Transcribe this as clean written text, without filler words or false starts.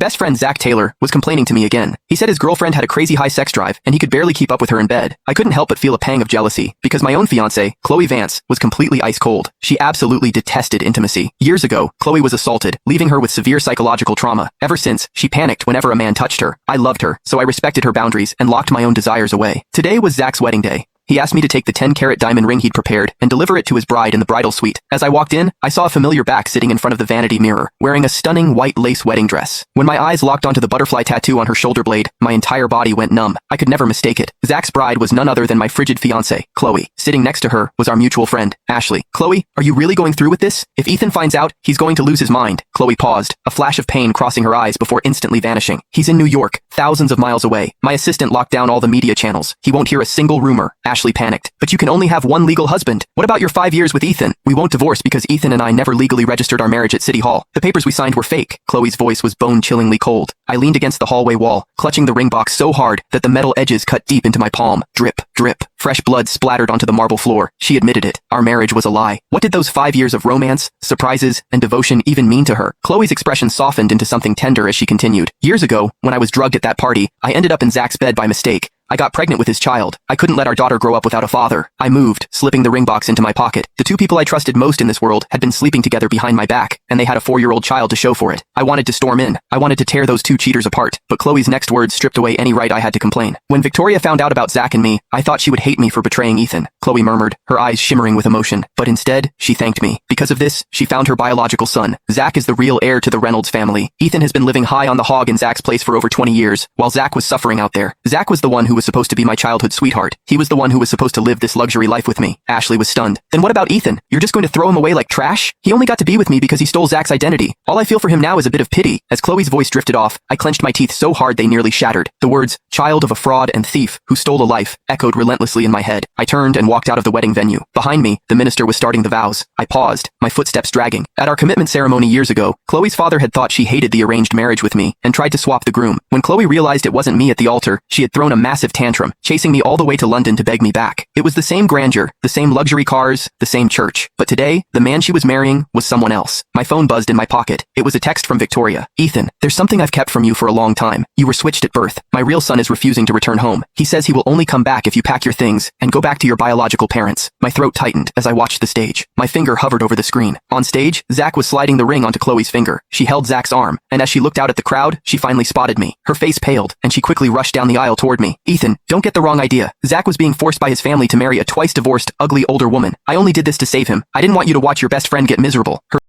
Best friend Zach Taylor was complaining to me again. He said his girlfriend had a crazy high sex drive and he could barely keep up with her in bed. I couldn't help but feel a pang of jealousy because my own fiancée, Chloe Vance, was completely ice cold. She absolutely detested intimacy. Years ago, Chloe was assaulted, leaving her with severe psychological trauma. Ever since, she panicked whenever a man touched her. I loved her, so I respected her boundaries and locked my own desires away. Today was Zach's wedding day. He asked me to take the 10-carat diamond ring he'd prepared and deliver it to his bride in the bridal suite. As I walked in, I saw a familiar back sitting in front of the vanity mirror, wearing a stunning white lace wedding dress. When my eyes locked onto the butterfly tattoo on her shoulder blade, my entire body went numb. I could never mistake it. Zach's bride was none other than my frigid fiancée, Chloe. Sitting next to her was our mutual friend, Ashley. "Chloe, are you really going through with this? If Ethan finds out, he's going to lose his mind." Chloe paused, a flash of pain crossing her eyes before instantly vanishing. "He's in New York, thousands of miles away." My assistant locked down all the media channels. "He won't hear a single rumor." Ashley panicked. "But you can only have one legal husband. What about your 5 years with Ethan?" "We won't divorce because Ethan and I never legally registered our marriage at City Hall. The papers we signed were fake." Chloe's voice was bone-chillingly cold. I leaned against the hallway wall, clutching the ring box so hard that the metal edges cut deep into my palm. Drip, drip. Fresh blood splattered onto the marble floor. She admitted it. Our marriage was a lie. What did those 5 years of romance, surprises, and devotion even mean to her? Chloe's expression softened into something tender as she continued. "Years ago, when I was drugged at that party, I ended up in Zach's bed by mistake. I got pregnant with his child. I couldn't let our daughter grow up without a father." I moved, slipping the ring box into my pocket. The two people I trusted most in this world had been sleeping together behind my back, and they had a 4-year-old child to show for it. I wanted to storm in. I wanted to tear those two cheaters apart, but Chloe's next words stripped away any right I had to complain. "When Victoria found out about Zach and me, I thought she would hate me for betraying Ethan," Chloe murmured, her eyes shimmering with emotion. "But instead, she thanked me. Because of this, she found her biological son. Zach is the real heir to the Reynolds family. Ethan has been living high on the hog in Zach's place for over 20 years, while Zach was suffering out there. Zach was the one who was supposed to be my childhood sweetheart. He was the one who was supposed to live this luxury life with me." Ashley was stunned. "Then what about Ethan? You're just going to throw him away like trash? He only got to be with me because he stole Zach's identity. All I feel for him now is a bit of pity." As Chloe's voice drifted off, I clenched my teeth so hard they nearly shattered. The words, "child of a fraud and thief who stole a life," echoed relentlessly in my head. I turned and walked out of the wedding venue. Behind me, the minister was starting the vows. I paused, my footsteps dragging. At our commitment ceremony years ago, Chloe's father had thought she hated the arranged marriage with me and tried to swap the groom. When Chloe realized it wasn't me at the altar, she had thrown a massive tantrum, chasing me all the way to London to beg me back. It was the same grandeur, the same luxury cars, the same church. But today, the man she was marrying was someone else. My phone buzzed in my pocket. It was a text from Victoria. "Ethan, there's something I've kept from you for a long time. You were switched at birth. My real son is refusing to return home. He says he will only come back if you pack your things and go back to your biological parents." My throat tightened as I watched the stage. My finger hovered over the screen. On stage, Zach was sliding the ring onto Chloe's finger. She held Zach's arm, and as she looked out at the crowd, she finally spotted me. Her face paled, and she quickly rushed down the aisle toward me. "Ethan, don't get the wrong idea. Zach was being forced by his family to marry a twice-divorced, ugly older woman. I only did this to save him. I didn't want you to watch your best friend get miserable." Her